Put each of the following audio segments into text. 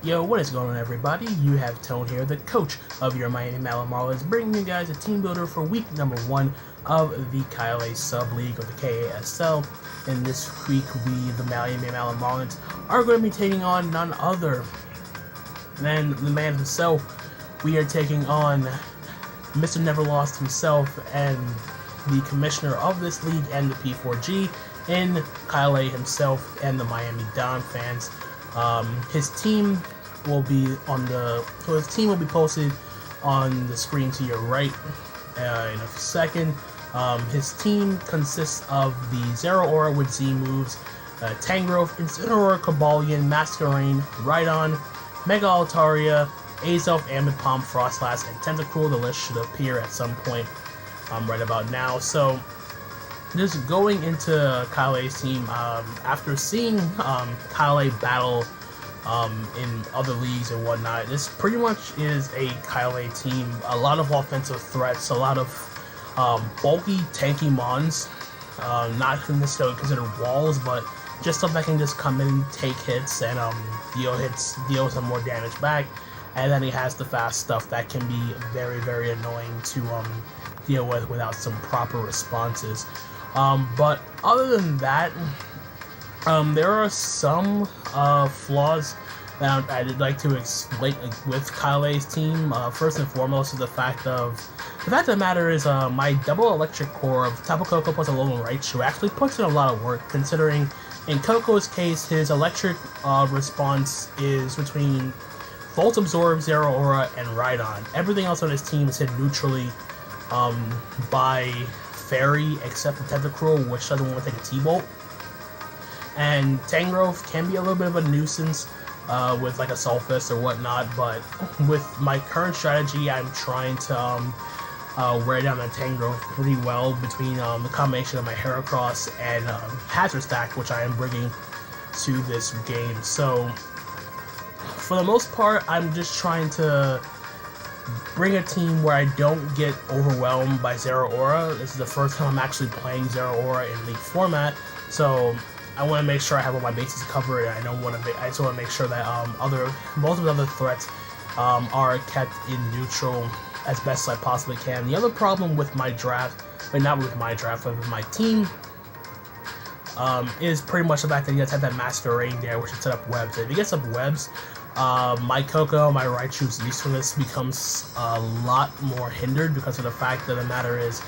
Yo, what is going on, everybody? You have Tone here, the coach of your Miami Marlins, bringing you guys a team builder for week number 1 of the KASL sub-league of the KASL. And this week, we, the Miami Marlins, are going to be taking on none other than the man himself. We are taking on Mr. Never Lost himself and the commissioner of this league and the P4G in KASL himself and the Miami Donphans. His team will be posted on the screen to your right in a second. His team consists of the Zero Aura with Z moves, Tangrowth, Incineroar, Cobalion, Masquerain, Rhydon, Mega Altaria, Azelf, Ambit Palm, Frostlass, and Tentacruel. The list should appear at some point right about now. So, just going into KASL's team, after seeing KASL battle in other leagues and whatnot, this pretty much is a KASL team. A lot of offensive threats, a lot of bulky, tanky mons, not necessarily considered walls, but just stuff that can just come in and take hits and deal some more damage back. And then he has the fast stuff that can be very, very annoying to deal with without some proper responses. But other than that, there are some flaws that I'd like to explain with KASL's team. First and foremost is the fact of the matter is my double electric core of Tapu Koko plus Alolan Raichu actually puts in a lot of work, considering in Koko's case his electric response is between Volt Absorb, Zero Aura, and Rhydon. Everything else on his team is hit neutrally by Fairy, except for Tentacruel, which doesn't want to take a T-Bolt. And Tangrowth can be a little bit of a nuisance with like a Sulfus or whatnot, but with my current strategy, I'm trying to wear down the Tangrowth pretty well between the combination of my Heracross and Hazard Stack, which I am bringing to this game. So, for the most part, I'm just trying to bring a team where I don't get overwhelmed by Zero Aura. This is the first time I'm actually playing Zero Aura in League format, so I want to make sure I have all my bases covered. I just want to make sure that most of the other threats are kept in neutral as best as I possibly can. The other problem with my draft, but not with my draft, but with my team, is pretty much the fact that you guys have that Masquerain there, which should set up webs. If you get up webs, my Koko, my Raichu's usefulness becomes a lot more hindered, because of the fact that the matter is,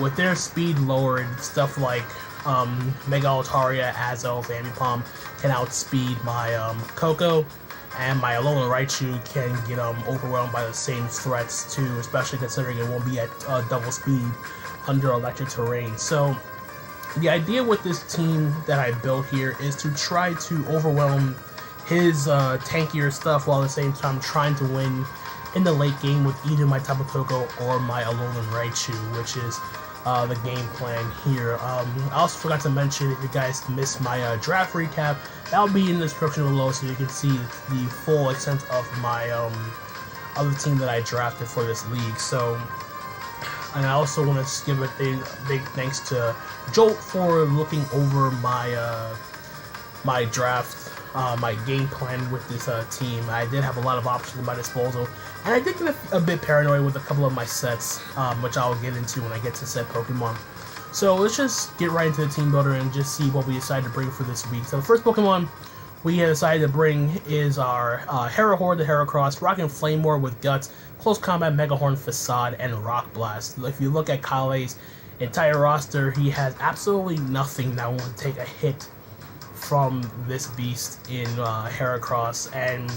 with their speed lowered, stuff like Mega Altaria, Azelf, Ambipom can outspeed my Koko, and my Alolan Raichu can get overwhelmed by the same threats too, especially considering it won't be at double speed under electric terrain. So the idea with this team that I built here is to try to overwhelm his tankier stuff while at the same time trying to win in the late game with either my Tapu Koko or my Alolan Raichu, which is the game plan here. I also forgot to mention, if you guys missed my draft recap, that'll be in the description below, so you can see the full extent of my other team that I drafted for this league. So, and I also want to give a big thanks to Jolt for looking over my my draft. My game plan with this team. I did have a lot of options at my disposal, and I did get a bit paranoid with a couple of my sets, which I'll get into when I get to set Pokemon. So let's just get right into the team builder and just see what we decided to bring for this week. So the first Pokemon we decided to bring is our Herahorn, the Heracross, Rockin' Flamewar with Guts, Close Combat, Megahorn, Facade, and Rock Blast. If you look at KASL's entire roster, he has absolutely nothing that won't take a hit from this beast in Heracross, and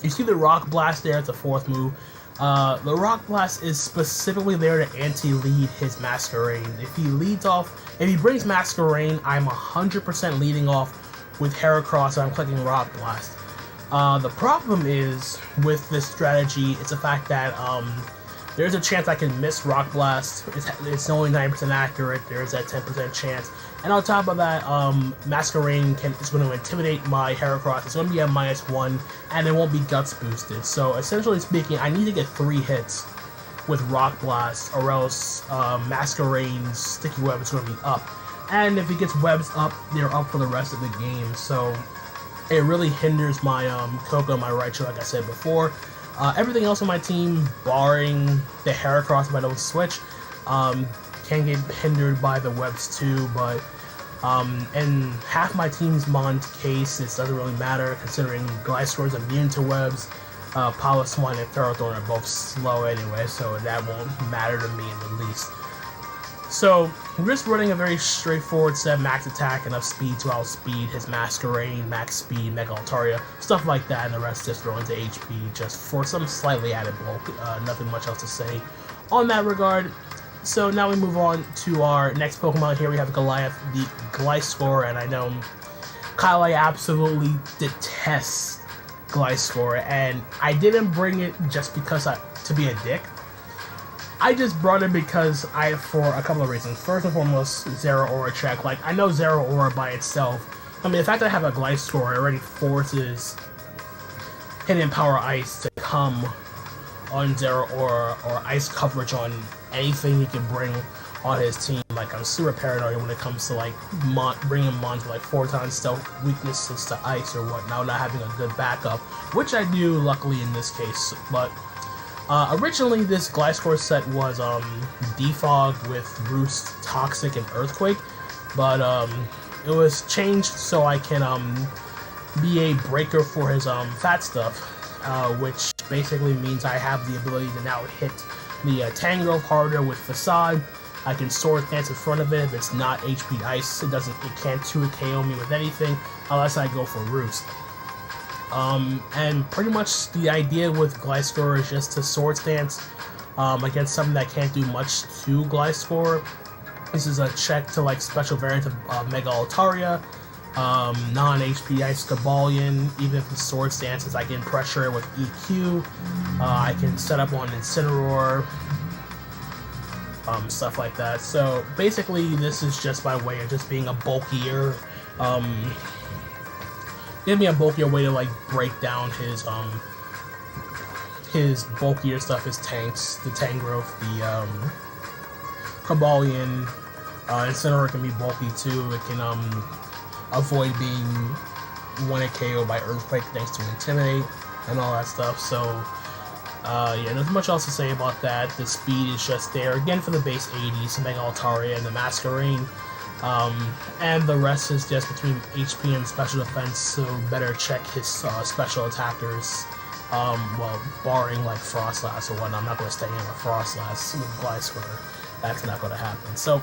you see the Rock Blast there at the 4th move. The Rock Blast is specifically there to anti-lead his Masquerain. If he brings Masquerain, I'm 100% leading off with Heracross, and I'm clicking Rock Blast. The problem is with this strategy, it's the fact that there's a chance I can miss Rock Blast. It's only 9% accurate. There's that 10% chance. And on top of that, Masquerain is going to intimidate my Heracross. It's going to be at -1, and it won't be Guts boosted. So essentially speaking, I need to get 3 hits with Rock Blast, or else Masquerain's Sticky Web is going to be up. And if he gets webs up, they're up for the rest of the game. So it really hinders my Koko, my Raichu, like I said before. Everything else on my team, barring the Heracross if I don't switch, can get hindered by the webs too, but in half my team's Mon case, it doesn't really matter, considering Gliscor is immune to webs. Piloswine and Ferrothorn are both slow anyway, so that won't matter to me in the least. So, we're just running a very straightforward set, max attack, enough speed to outspeed his Masquerain, max speed, Mega Altaria, stuff like that, and the rest just throw into HP just for some slightly added bulk. Nothing much else to say on that regard. So now we move on to our next Pokemon. Here we have Goliath, the Gliscor, and I know Kyle absolutely detests Gliscor, and I didn't bring it just because to be a dick. I just brought it because for a couple of reasons. First and foremost, Zero Aura check. Like, I know Zero Aura by itself. I mean, the fact that I have a Gliscor already forces Hidden Power Ice to come on Zero Aura or Ice coverage on anything he can bring on his team. Like, I'm super paranoid when it comes to, like, bringing Mons with, like, 4 times stealth weaknesses to Ice or whatnot, not having a good backup, which I do, luckily, in this case. But originally, this Gliscor set was Defog with Roost, Toxic, and Earthquake, but it was changed so I can be a breaker for his Fat Stuff, which basically means I have the ability to now hit the Tangrowth harder with Facade. I can Sword Dance in front of it. If it's not HP Ice, it can't 2-KO me with anything unless I go for Roost. And pretty much the idea with Gliscor is just to Sword Stance against something that can't do much to Gliscor. This is a check to like special variant of Mega Altaria, non-HP Ice Cobalion. Even if the Sword Stances, I can pressure it with EQ. I can set up on Incineroar, stuff like that. So basically, this is just by way of just being a bulkier. Give me a bulkier way to like break down his bulkier stuff, his tanks, the Tangrowth, the Cobalion. Incineroar can be bulky too. It can avoid being 1-KO by Earthquake thanks to Intimidate and all that stuff. So yeah, nothing much else to say about that. The speed is just there again for the base 80s, Mega Altaria and the Masquerain. And the rest is just between HP and special defense, so better check his special attackers. Well, barring like Frostlass or whatnot. I'm not going to stay in a Frostlass with Gliscor. That's not going to happen. So,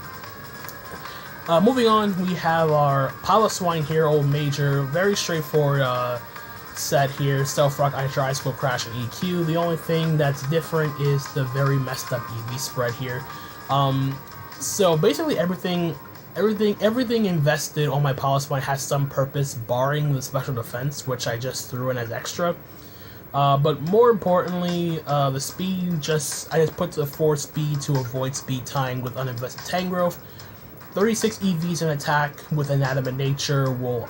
moving on, we have our Piloswine here, Old Major. Very straightforward set here. Stealth Rock, Ice Dry, School Crash, and EQ. The only thing that's different is the very messed up EV spread here. So basically everything invested on my Piloswine has some purpose, barring the special defense, which I just threw in as extra. But more importantly, the speed, I just put the 4 speed to avoid speed tying with uninvested Tangrowth. 36 EVs in attack with Inanimate Nature will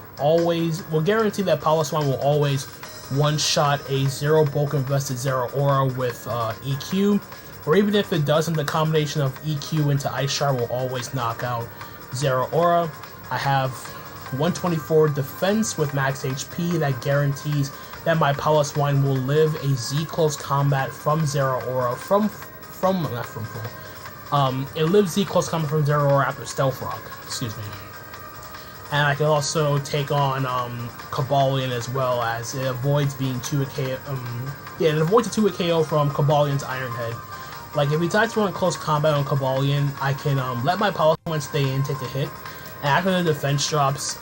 guarantee that Piloswine will always one-shot a 0 bulk invested Zero Aura with EQ, or even if it doesn't, the combination of EQ into Ice Shard will always knock out Zero Aura. I have 124 defense with max HP that guarantees that my Piloswine will live a Z close combat from Zero Aura it lives Z close combat from Zero Aura after Stealth Rock, excuse me. And I can also take on Cobalion as well, as it avoids being 2-KO. It avoids a 2-KO from Cobalion's Iron Head. Like, if he decides to run close combat on Cobalion, I can let my Piloswine stay in, take the hit. And after the defense drops,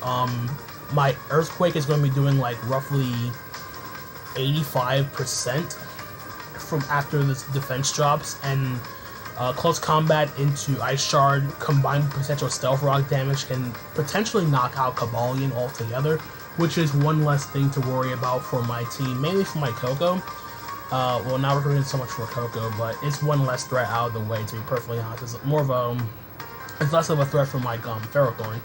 my Earthquake is going to be doing like roughly 85% from after the defense drops, and close combat into Ice Shard combined with potential Stealth Rock damage can potentially knock out Cobalion altogether, which is one less thing to worry about for my team, mainly for my Koko. Well, not recruiting so much for Koko, but it's one less threat out of the way, to be perfectly honest. It's less of a threat for my Ferrothorn.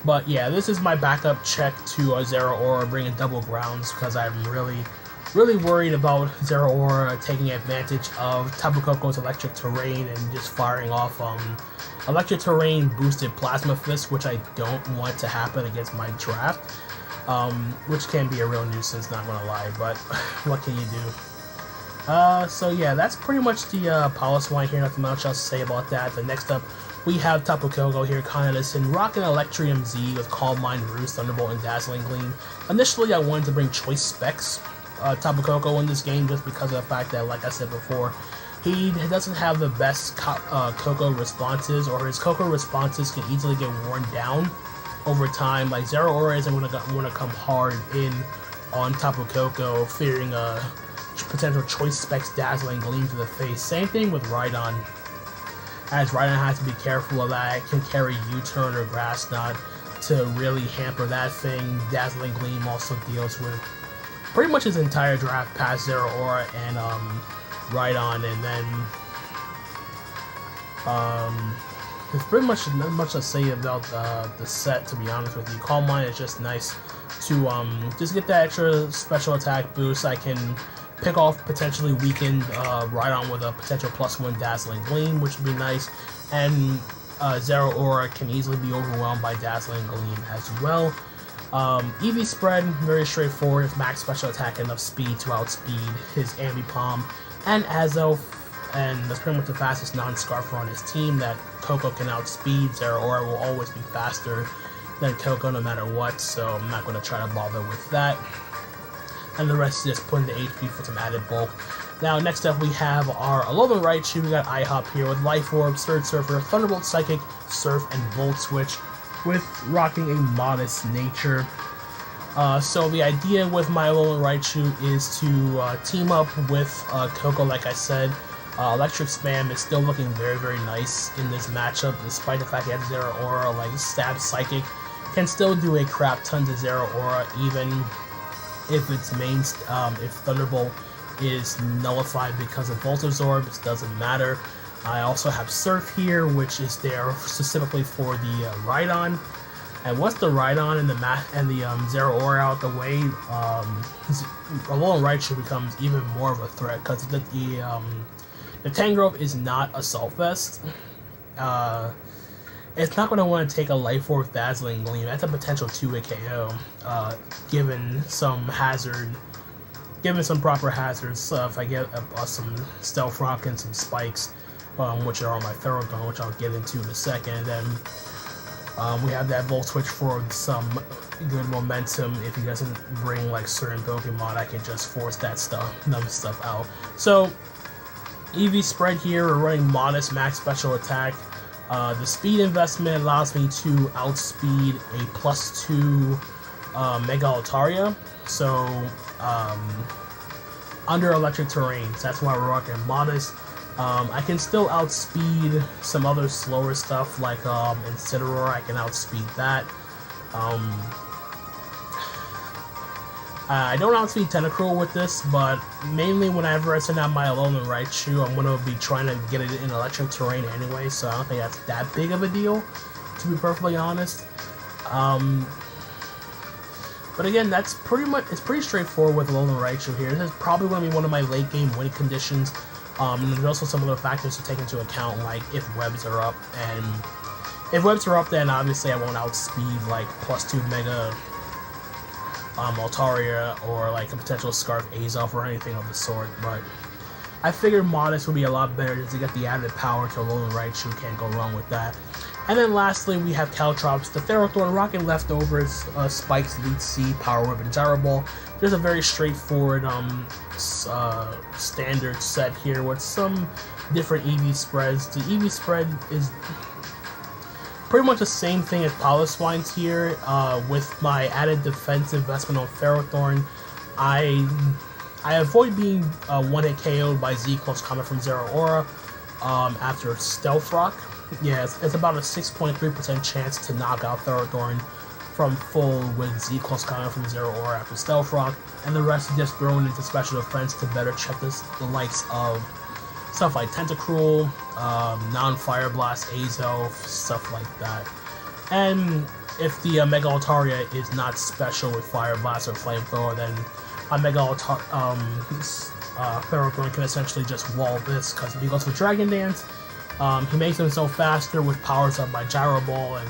But yeah, this is my backup check to Zero Aura, bringing double grounds, because I'm really worried about Zero Aura taking advantage of Tapu Koko's Electric Terrain and just firing off Electric Terrain boosted Plasma Fist, which I don't want to happen against my draft. which can be a real nuisance, not gonna lie, but what can you do? So yeah, that's pretty much the Palace line here. Nothing much else to say about that. The next up, we have Tapu Koko here, kind of in rocking Electrium Z with Calm Mind, Roost, Thunderbolt, and Dazzling Gleam. Initially, I wanted to bring Choice Specs Tapu Koko in this game just because of the fact that, like I said before, he doesn't have the best Koko responses, or his Koko responses can easily get worn down over time. Like, Zero Aura isn't going to come hard in on Tapu Koko, fearing a potential Choice Specs Dazzling Gleam to the face. Same thing with Rhydon, as Rhydon has to be careful of that. It can carry U-Turn or Grass Knot to really hamper that thing. Dazzling Gleam also deals with pretty much his entire draft past Zero Aura and Rhydon, and then there's pretty much not much to say about the set, to be honest with you. Calm Mind is just nice to just get that extra special attack boost. I can pick off potentially weakened Rhydon with a potential +1 Dazzling Gleam, which would be nice, and Zero Aura can easily be overwhelmed by Dazzling Gleam as well. EV Spread, very straightforward. His max special attack, enough speed to outspeed his Ambipom and Azelf, and that's pretty much the fastest non-Scarfer on his team that Koko can outspeed. Zero Aura will always be faster than Koko no matter what, so I'm not going to try to bother with that. And the rest is just putting the HP for some added bulk. Now, next up we have our Alolan Raichu. We got IHOP here with Life Orb, Surge Surfer, Thunderbolt Psychic, Surf, and Volt Switch, with rocking a modest nature. So the idea with my Alolan Raichu is to team up with Koko, like I said. Electric Spam is still looking very, very nice in this matchup, despite the fact he has Zero Aura. Like, Stab Psychic can still do a crap ton to Zero Aura, even if its main, if Thunderbolt is nullified because of Volt Absorb. It doesn't matter. I also have Surf here, which is there specifically for the Rhydon. And once the Rhydon and the Zero Aura out the way, Alolan Raichu becomes even more of a threat, because the Tangrowth is not Assault Vest. It's not going to want to take a Life Orb Dazzling Gleam. That's a potential 2-hit KO, given some proper hazards. If I get some Stealth Rock and some Spikes, which are on my Ferrothorn, which I'll get into in a second. Then we have that Volt Switch for some good momentum. If he doesn't bring like certain Pokemon, I can just force that stuff out. So EV Spread here, we're running modest max special attack. The speed investment allows me to outspeed a +2 Mega Altaria. So under electric terrains, that's why we're rocking modest. I can still outspeed some other slower stuff like Incineroar. I can outspeed that. I don't outspeed Tentacruel with this, but mainly whenever I send out my Alolan Raichu, I'm going to be trying to get it in electric terrain anyway, so I don't think that's that big of a deal, to be perfectly honest. But again, it's pretty straightforward with Alolan Raichu here. This is probably going to be one of my late game win conditions. And there's also some other factors to take into account, like if webs are up, and if webs are up, then obviously I won't outspeed like +2 Mega Altaria or like a potential Scarf Azelf or anything of the sort, but I figured modest would be a lot better just to get the added power to Alolan Raichu. Can't go wrong with that. And then lastly, we have Caltrops, the Ferrothorn, rocking leftovers, Spikes, Leech Seed, Power Whip, and Gyro Ball. There's a very straightforward standard set here with some different EV spreads. The EV spread is pretty much the same thing as Piloswine's here, with my added defense investment on Ferrothorn. I avoid being one-hit KO'd by Z-Close Comment from Zero Aura after Stealth Rock. Yeah, it's about a 6.3% chance to knock out Ferrothorn from full with Z-Close Comment from Zero Aura after Stealth Rock, and the rest is just thrown into special defense to better check the likes of stuff like Tentacruel, non-Fire Blast, Azelf, stuff like that. And if the Mega Altaria is not special with Fire Blast or Flamethrower, then my Mega Ferrothorn can essentially just wall this, because if he goes for Dragon Dance, he makes himself faster with powers up by Gyro Ball, and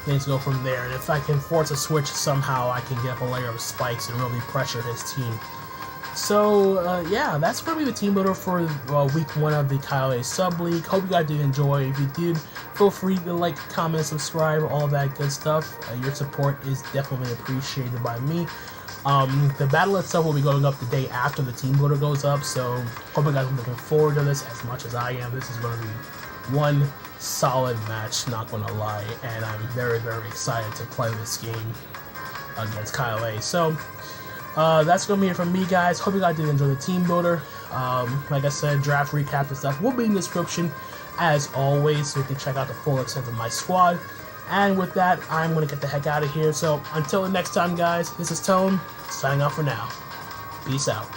things go from there. And if I can force a switch somehow, I can get up a layer of spikes and really pressure his team. So, yeah, that's going to be the team builder for week 1 of the KASL Sub-League. Hope you guys did enjoy. If you did, feel free to like, comment, subscribe, all that good stuff. Your support is definitely appreciated by me. The battle itself will be going up the day after the team builder goes up, so hope you guys are looking forward to this as much as I am. This is going to be one solid match, not going to lie, and I'm very, very excited to play this game against KASL. So, that's going to be it from me, guys. Hope you guys did enjoy the team builder. Like I said, draft recaps and stuff will be in the description, as always, so you can check out the full extent of my squad. And with that, I'm going to get the heck out of here. So, until the next time, guys, this is Tone, signing off for now. Peace out.